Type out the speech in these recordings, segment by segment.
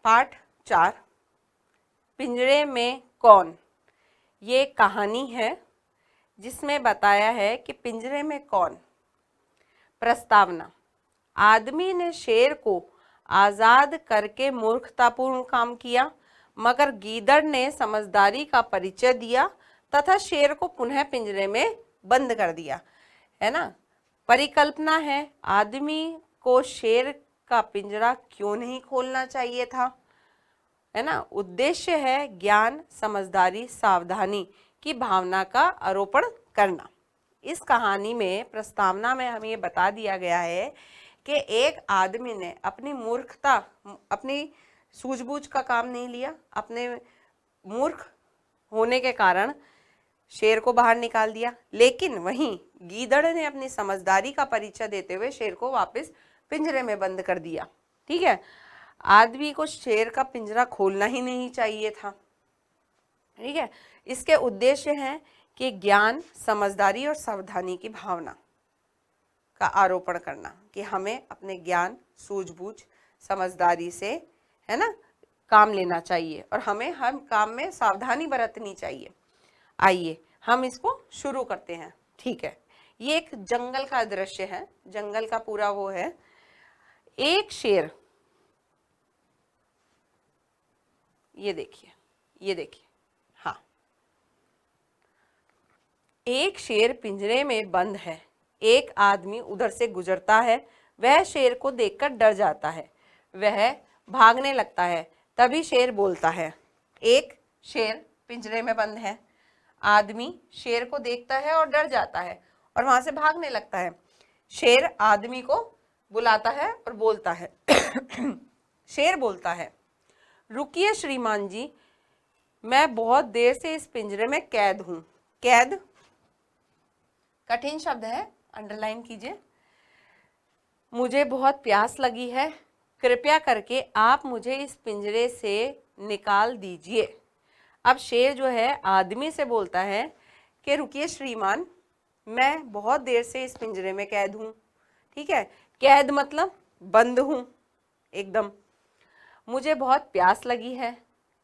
पाठ 4 पिंजरे में कौन। ये कहानी है जिसमें बताया है कि पिंजरे में कौन। प्रस्तावना। आदमी ने शेर को आजाद करके मूर्खतापूर्ण काम किया, मगर गीदड़ ने समझदारी का परिचय दिया तथा शेर को पुनः पिंजरे में बंद कर दिया। है ना। परिकल्पना है, आदमी को शेर का पिंजरा क्यों नहीं खोलना चाहिए था। है ना। उद्देश्य है ज्ञान, समझदारी, सावधानी की भावना का आरोपण करना। इस कहानी में प्रस्तावना में हमें ये बता दिया गया है कि एक आदमी ने अपनी मूर्खता, अपनी सूझबूझ का काम नहीं लिया, अपने मूर्ख होने के कारण शेर को बाहर निकाल दिया, लेकिन वहीं गीदड़ ने अपनी समझदारी का परिचय देते हुए शेर को वापस पिंजरे में बंद कर दिया। ठीक है। आदमी को शेर का पिंजरा खोलना ही नहीं चाहिए था। ठीक है। इसके उद्देश्य हैं कि ज्ञान, समझदारी और सावधानी की भावना का आरोपण करना, कि हमें अपने ज्ञान, सूझबूझ, समझदारी से, है ना, काम लेना चाहिए और हमें हर काम में सावधानी बरतनी चाहिए। आइए हम इसको शुरू करते हैं। ठीक है। ये एक जंगल का दृश्य है, जंगल का पूरा वो है। एक शेर, ये देखिए, ये देखिए, हाँ, एक शेर पिंजरे में बंद है। एक आदमी उधर से गुजरता है, वह शेर को देखकर डर जाता है, वह भागने लगता है। तभी शेर बोलता है। एक शेर पिंजरे में बंद है, आदमी शेर को देखता है और डर जाता है और वहां से भागने लगता है। शेर आदमी को बुलाता है और बोलता है शेर बोलता है, रुकिए श्रीमान जी, मैं बहुत देर से इस पिंजरे में कैद हूं। कैद कठिन शब्द है, अंडरलाइन कीजिए। मुझे बहुत प्यास लगी है, कृपया करके आप मुझे इस पिंजरे से निकाल दीजिए। अब शेर जो है आदमी से बोलता है कि रुकिए श्रीमान, मैं बहुत देर से इस पिंजरे में कैद हूं। ठीक है। कैद मतलब बंद हूं एकदम। मुझे बहुत प्यास लगी है,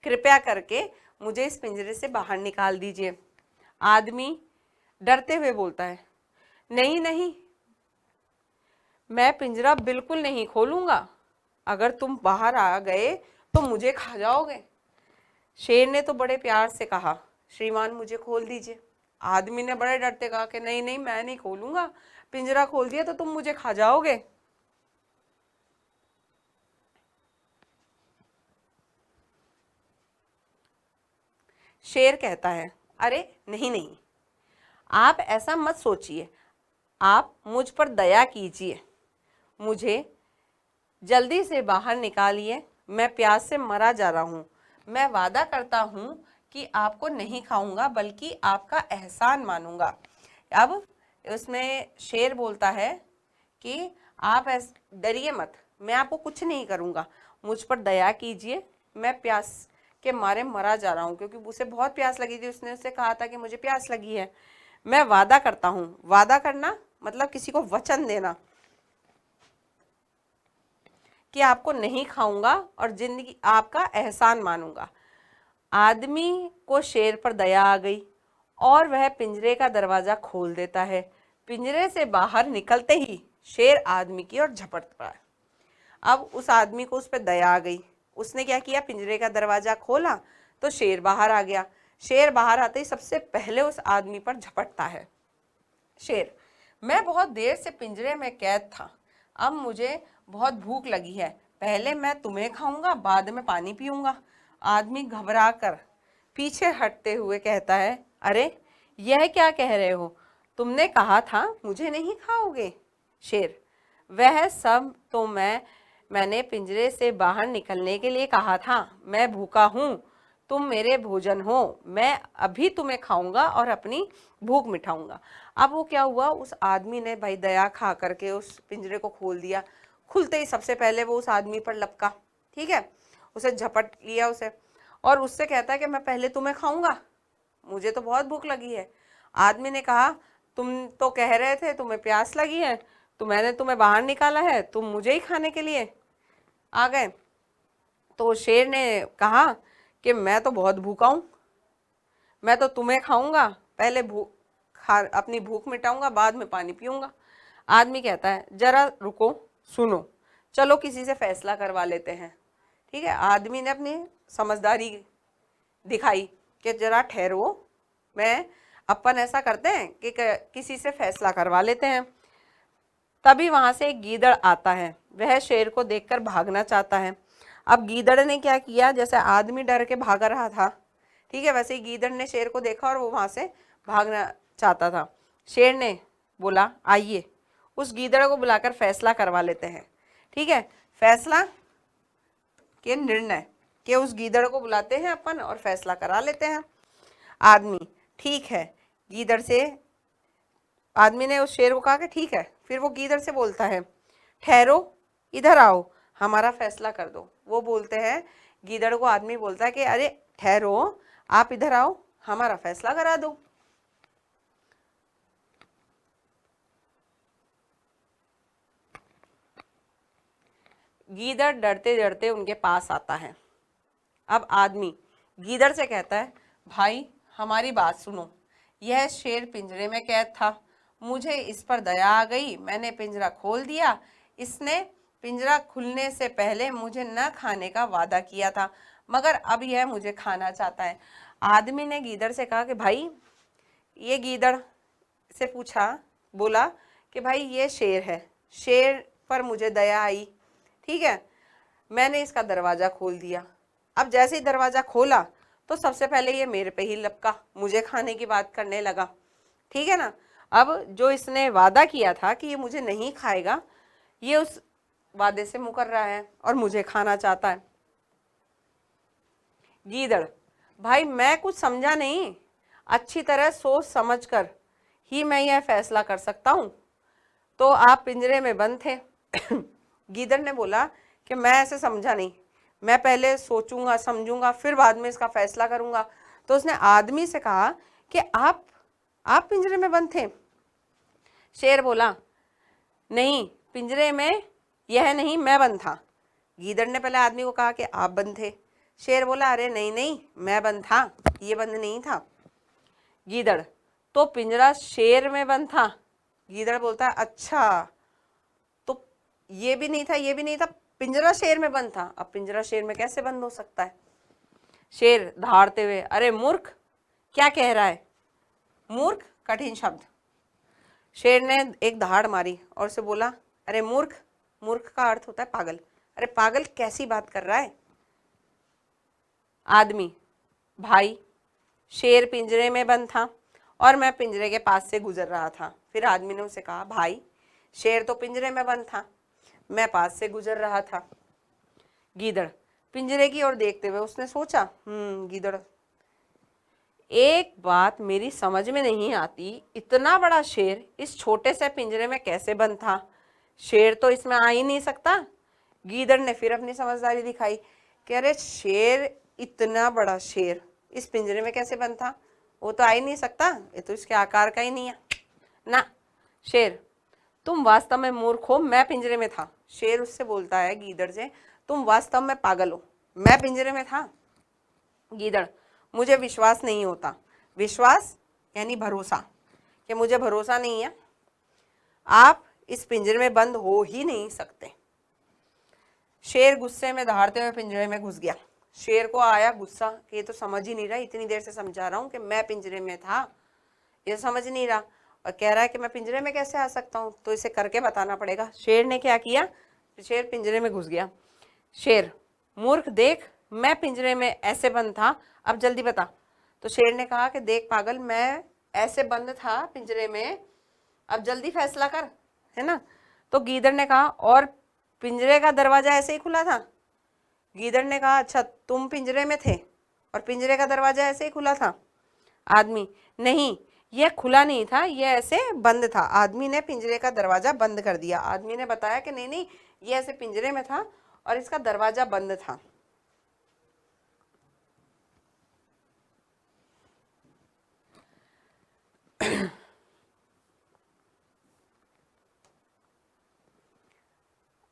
कृपया करके मुझे इस पिंजरे से बाहर निकाल दीजिए। आदमी डरते हुए बोलता है, नहीं नहीं, मैं पिंजरा बिल्कुल नहीं खोलूंगा, अगर तुम बाहर आ गए तो मुझे खा जाओगे। शेर ने तो बड़े प्यार से कहा, श्रीमान मुझे खोल दीजिए। आदमी ने बड़े डरते कहा कि नहीं नहीं, मैं नहीं खोलूंगा, पिंजरा खोल दिया तो तुम मुझे खा जाओगे। शेर कहता है, अरे नहीं नहीं, आप ऐसा मत सोचिए, आप मुझ पर दया कीजिए, मुझे जल्दी से बाहर निकालिए, मैं प्यास से मरा जा रहा हूँ। मैं वादा करता हूँ कि आपको नहीं खाऊंगा, बल्कि आपका एहसान मानूंगा। अब उसमें शेर बोलता है कि आप डरिए मत, मैं आपको कुछ नहीं करूँगा, मुझ पर दया कीजिए, मैं प्यास के मारे मरा जा रहा हूँ, क्योंकि उसे बहुत प्यास लगी थी। उसने उससे कहा था कि मुझे प्यास लगी है। मैं वादा करता हूँ, वादा करना मतलब किसी को वचन देना कि आपको नहीं खाऊंगा और जिंदगी आपका एहसान मानूंगा। आदमी को शेर पर दया आ गई और वह पिंजरे का दरवाजा खोल देता है। पिंजरे से बाहर निकलते ही शेर आदमी की ओर झपट पड़ा। अब उस आदमी को उस पर दया आ गई, उसने क्या किया, पिंजरे का दरवाजा खोला तो शेर बाहर आ गया। शेर बाहर आते ही सबसे पहले उस आदमी पर झपटता है। शेर, मैं बहुत देर से पिंजरे में कैद था, अब मुझे बहुत भूख लगी है, पहले मैं तुम्हें खाऊंगा, बाद में पानी पीऊंगा। आदमी घबरा कर पीछे हटते हुए कहता है, अरे यह क्या कह रहे हो, तुमने कहा था मुझे नहीं खाओगे। शेर, वह सब तो मैंने पिंजरे से बाहर निकलने के लिए कहा था, मैं भूखा हूँ, तुम मेरे भोजन हो, मैं अभी तुम्हें खाऊंगा और अपनी भूख मिटाऊंगा। अब वो क्या हुआ, उस आदमी ने भाई दया खा करके उस पिंजरे को खोल दिया। खुलते ही सबसे पहले वो उस आदमी पर लपका। ठीक है। उसे झपट लिया उसे और उससे कहता है कि मैं पहले तुम्हें खाऊंगा, मुझे तो बहुत भूख लगी है। आदमी ने कहा, तुम तो कह रहे थे तुम्हें प्यास लगी है, तो मैंने तुम्हें बाहर निकाला है, तुम मुझे ही खाने के लिए आ गए। तो शेर ने कहा कि मैं तो बहुत भूखा हूँ, मैं तो तुम्हें खाऊंगा, पहले अपनी भूख मिटाऊंगा, बाद में पानी पीऊंगा। आदमी कहता है जरा रुको, सुनो, चलो किसी से फैसला करवा लेते हैं। ठीक है, आदमी ने अपनी समझदारी दिखाई कि जरा ठहरो, मैं अपन ऐसा करते हैं कि किसी से फैसला करवा लेते हैं। तभी वहां से एक गीदड़ आता है, वह शेर को देखकर भागना चाहता है। अब गीदड़ ने क्या किया, जैसे आदमी डर के भाग रहा था, ठीक है, वैसे ही गीदड़ ने शेर को देखा और वो वहां से भागना चाहता था। शेर ने बोला आइए उस गीदड़ को बुलाकर फैसला करवा लेते हैं। ठीक है, फैसला के निर्णय के उस गीदड़ को बुलाते हैं अपन और फैसला करा लेते हैं। आदमी ठीक है, गीदड़ से आदमी ने उस शेर को कहा कि ठीक है। फिर वो गीदड़ से बोलता है ठहरो, इधर आओ, हमारा फैसला कर दो। वो बोलते हैं, गीदड़ को आदमी बोलता है कि अरे ठहरो, आप इधर आओ, हमारा फैसला करा दो। गीदड़ डरते डरते उनके पास आता है। अब आदमी गीदड़ से कहता है भाई हमारी बात सुनो, यह शेर पिंजरे में कैद था, मुझे इस पर दया आ गई, मैंने पिंजरा खोल दिया। इसने पिंजरा खुलने से पहले मुझे न खाने का वादा किया था, मगर अब यह मुझे खाना चाहता है। आदमी ने गीदड़ से कहा कि भाई, ये गीदड़ से पूछा, बोला कि भाई ये शेर है, शेर पर मुझे दया आई, ठीक है, मैंने इसका दरवाज़ा खोल दिया। अब जैसे ही दरवाज़ा खोला तो सबसे पहले ये मेरे पे ही लपका, मुझे खाने की बात करने लगा। ठीक है ना, अब जो इसने वादा किया था कि ये मुझे नहीं खाएगा, ये उस वादे से मुकर रहा है और मुझे खाना चाहता है। गीदड़ भाई मैं कुछ समझा नहीं, अच्छी तरह सोच समझकर ही मैं यह फैसला कर सकता हूँ। तो आप पिंजरे में बंद थे। गीदड़ ने बोला कि मैं ऐसे समझा नहीं, मैं पहले सोचूंगा समझूंगा फिर बाद में इसका फैसला करूंगा। तो उसने आदमी से कहा कि आप पिंजरे में बंद थे। शेर बोला नहीं, पिंजरे में यह नहीं, मैं बंद था। गीदड़ ने पहले आदमी को कहा कि आप बंद थे। शेर बोला अरे नहीं नहीं, मैं बंद था, ये बंद नहीं था। गीदड़ तो पिंजरा शेर में बंद था। गीदड़ बोलता है अच्छा, तो ये भी नहीं था, ये भी नहीं था, पिंजरा शेर में बंद था। अब पिंजरा शेर में कैसे बंद हो सकता है? शेर धाड़ते हुए अरे मूर्ख, क्या कह रहा है? मूर्ख कठिन शब्द। शेर ने एक धाड़ मारी और उसे बोला अरे मूर्ख, मूर्ख का अर्थ होता है पागल, अरे पागल कैसी बात कर रहा है? आदमी भाई शेर पिंजरे में बंद था और मैं पिंजरे के पास से गुजर रहा था। फिर आदमी ने उसे कहा भाई शेर तो पिंजरे में बंद था, मैं पास से गुजर रहा था। गीदड़ पिंजरे की ओर देखते हुए उसने सोचा गीदड़, एक बात मेरी समझ में नहीं आती, इतना बड़ा शेर इस छोटे से पिंजरे में कैसे बंद था? शेर तो इसमें आ ही नहीं सकता। गीदड़ ने फिर अपनी समझदारी दिखाई कि अरे शेर, इतना बड़ा शेर इस पिंजरे में कैसे बंद था? वो तो आ ही नहीं सकता, ये तो इसके आकार का ही नहीं है ना। शेर तुम वास्तव में मूर्ख हो, मैं पिंजरे में था। शेर उससे बोलता है गीदड़ से, तुम वास्तव में पागल हो, मैं पिंजरे में था। गीदड़ मुझे विश्वास नहीं होता। विश्वास यानी भरोसा, कि मुझे भरोसा नहीं है, आप इस पिंजरे में बंद हो ही नहीं सकते। शेर गुस्से में दहाड़ते हुए पिंजरे में घुस गया। शेर को आया गुस्सा कि ये तो समझ ही नहीं रहा, इतनी देर से समझा रहा हूँ कि मैं पिंजरे में था, ये समझ नहीं रहा और कह रहा है कि मैं पिंजरे में कैसे आ सकता हूँ, तो इसे करके बताना पड़ेगा। शेर ने क्या किया, शेर पिंजरे में घुस गया। शेर मूर्ख देख, मैं पिंजरे में ऐसे बंद था, अब जल्दी बता। तो शेर ने कहा कि देख पागल, मैं ऐसे बंद था पिंजरे में, अब जल्दी फैसला कर, है ना। तो गीदड़ ने कहा और पिंजरे का दरवाजा ऐसे ही खुला था? गीदड़ ने कहा अच्छा तुम पिंजरे में थे और पिंजरे का दरवाजा ऐसे ही खुला था? आदमी नहीं, यह खुला नहीं था, यह ऐसे बंद था। आदमी ने पिंजरे का दरवाजा बंद कर दिया। आदमी ने बताया कि नहीं नहीं, यह ऐसे पिंजरे में था और इसका दरवाजा बंद था।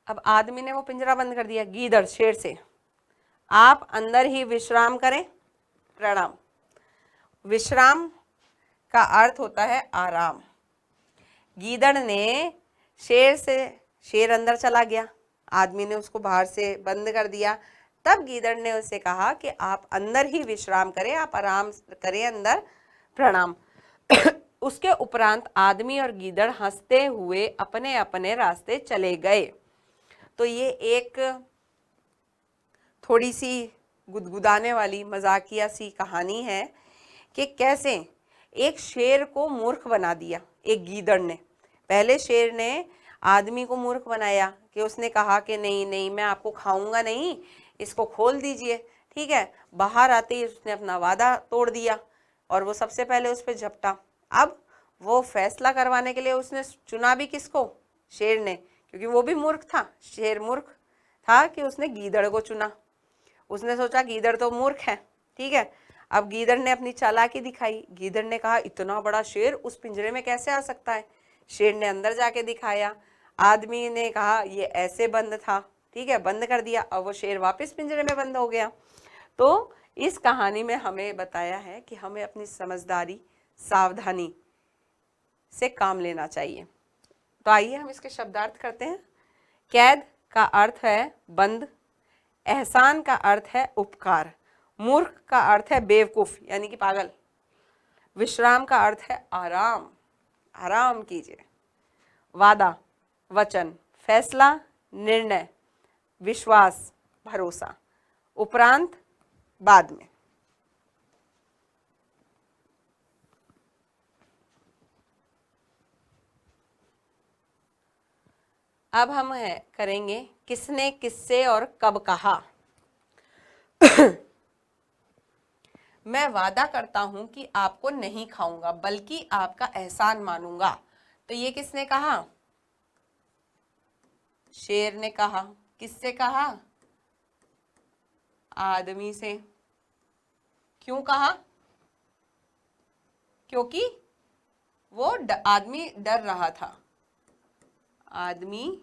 अब आदमी ने वो पिंजरा बंद कर दिया। गीदड़ शेर से आप अंदर ही विश्राम करें, प्रणाम। विश्राम का अर्थ होता है आराम। गीदड़ ने शेर अंदर चला गया, आदमी ने उसको बाहर से बंद कर दिया। तब गीदड़ ने उसे कहा कि आप अंदर ही विश्राम करें, आप आराम करें अंदर, प्रणाम। उसके उपरांत आदमी और गीदड़ हंसते हुए अपने अपने रास्ते चले गए। तो ये एक थोड़ी सी गुदगुदाने वाली मजाकिया सी कहानी है कि कैसे एक शेर को मूर्ख बना दिया एक गीदड़ ने। पहले शेर ने आदमी को मूर्ख बनाया कि उसने कहा कि नहीं नहीं मैं आपको खाऊंगा नहीं, इसको खोल दीजिए, ठीक है। बाहर आते ही उसने अपना वादा तोड़ दिया और वो सबसे पहले उस पर झपटा। अब वो फैसला करवाने के लिए उसने चुना भी किसको? शेर ने, क्योंकि वो भी मूर्ख था। शेर मूर्ख था कि उसने गीदड़ को चुना। उसने सोचा गीदड़ तो मूर्ख है, ठीक है। अब गीदड़ ने अपनी चालाकी दिखाई। गीदड़ ने कहा इतना बड़ा शेर उस पिंजरे में कैसे आ सकता है? शेर ने अंदर जाके दिखाया। आदमी ने कहा ये ऐसे बंद था, ठीक है, बंद कर दिया। अब वो शेर वापस पिंजरे में बंद हो गया। तो इस कहानी में हमें बताया है कि हमें अपनी समझदारी, सावधानी से काम लेना चाहिए। तो आइए हम इसके शब्दार्थ करते हैं। कैद का अर्थ है बंद, एहसान का अर्थ है उपकार, मूर्ख का अर्थ है बेवकूफ यानी कि पागल, विश्राम का अर्थ है आराम, आराम कीजिए, वादा, वचन, फैसला, निर्णय, विश्वास, भरोसा, उपरांत, बाद में। अब हम करेंगे किसने, किससे और कब कहा। मैं वादा करता हूं कि आपको नहीं खाऊंगा बल्कि आपका एहसान मानूंगा। तो ये किसने कहा? शेर ने कहा। किससे कहा? आदमी से। क्यों कहा? क्योंकि वो आदमी डर रहा था। आदमी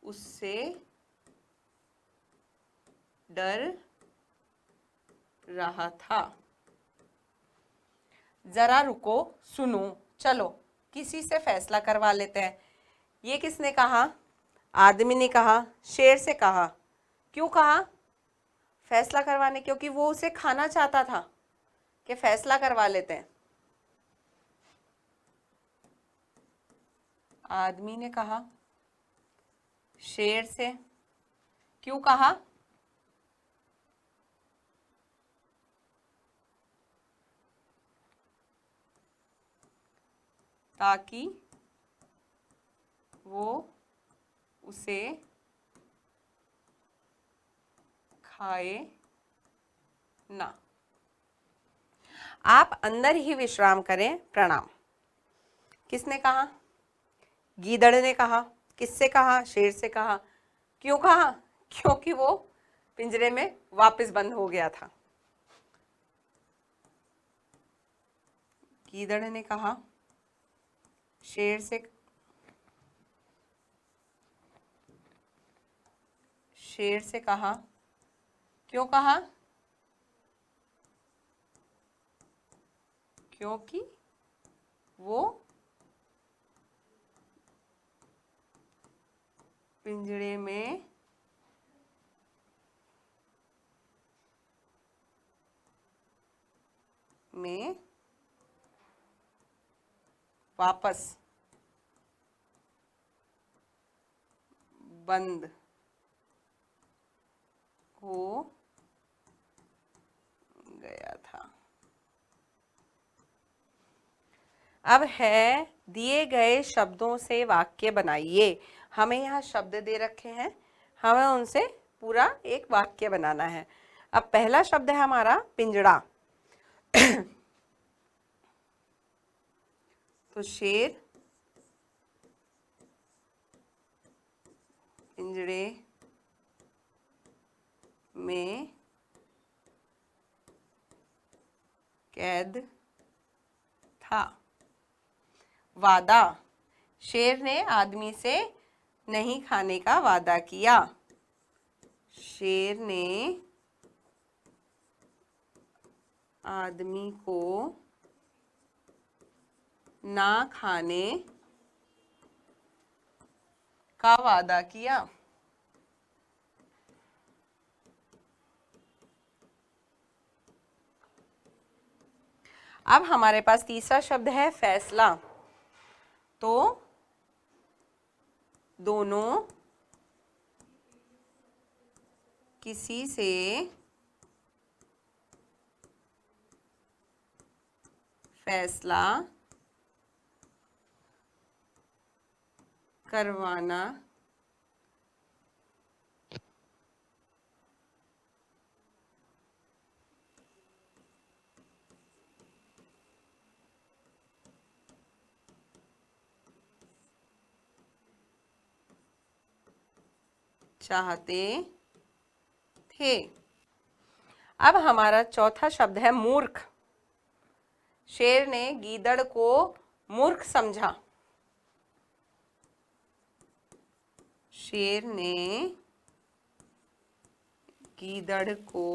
उससे डर रहा था। जरा रुको, सुनो, चलो किसी से फैसला करवा लेते हैं। ये किसने कहा? आदमी ने कहा। शेर से कहा। क्यों कहा? फैसला करवाने, क्योंकि वो उसे खाना चाहता था कि फैसला करवा लेते हैं। आदमी ने कहा शेर से। क्यों कहा? ताकि वो उसे खाए ना। आप अंदर ही विश्राम करें, प्रणाम। किसने कहा? गीदड़ ने कहा। किससे कहा? शेर से कहा। क्यों कहा? क्योंकि वो पिंजरे में वापस बंद हो गया था। गीदड़ ने कहा। शेर से कहा। क्यों कहा? क्योंकि वो पिंजरे में वापस बंद हो गया था। अब है दिए गए शब्दों से वाक्य बनाइए। हमें यहाँ शब्द दे रखे हैं, हमें उनसे पूरा एक वाक्य बनाना है। अब पहला शब्द है हमारा पिंजड़ा। तो शेर पिंजड़े में कैद था। वादा, शेर ने आदमी से नहीं खाने का वादा किया। शेर ने आदमी को ना खाने का वादा किया। अब हमारे पास तीसरा शब्द है फैसला। तो दोनों किसी से फैसला करवाना चाहते थे। अब हमारा चौथा शब्द है मूर्ख। शेर ने गीदड़ को मूर्ख समझा। शेर ने गीदड़ को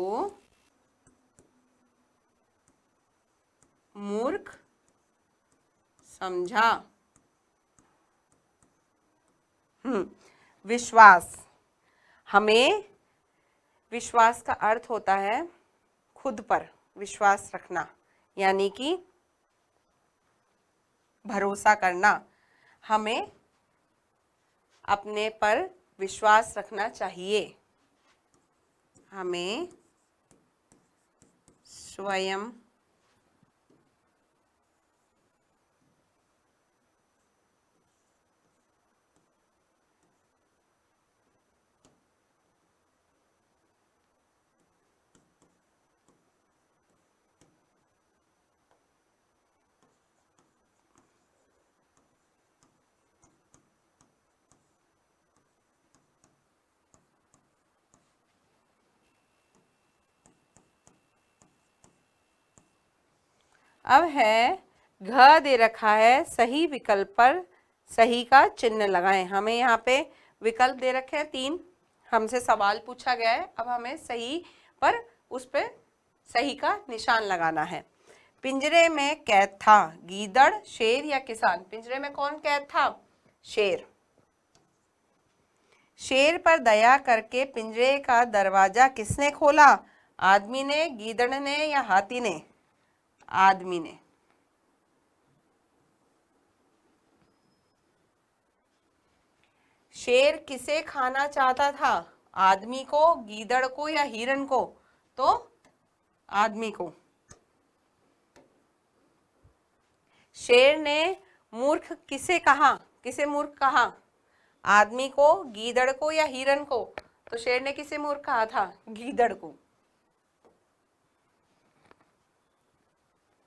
मूर्ख समझा। विश्वास। हमें विश्वास का अर्थ होता है खुद पर विश्वास रखना, यानी कि भरोसा करना। हमें अपने पर विश्वास रखना चाहिए। हमें स्वयं अब है घ दे रखा है, सही विकल्प पर सही का चिन्ह लगाएं। हमें यहाँ पे विकल्प दे रखे हैं 3, हमसे सवाल पूछा गया है। अब हमें सही पर उस पे सही का निशान लगाना है। पिंजरे में कैद था गीदड़, शेर या किसान? पिंजरे में कौन कैद था? शेर। शेर पर दया करके पिंजरे का दरवाजा किसने खोला? आदमी ने, गीदड़ ने या हाथी ने? आदमी ने। शेर किसे खाना चाहता था? आदमी को, गीदड़ को या हिरन को? तो आदमी को। शेर ने मूर्ख किसे कहा? किसे मूर्ख कहा? आदमी को, गीदड़ को या हिरन को? तो शेर ने किसे मूर्ख कहा था? गीदड़ को।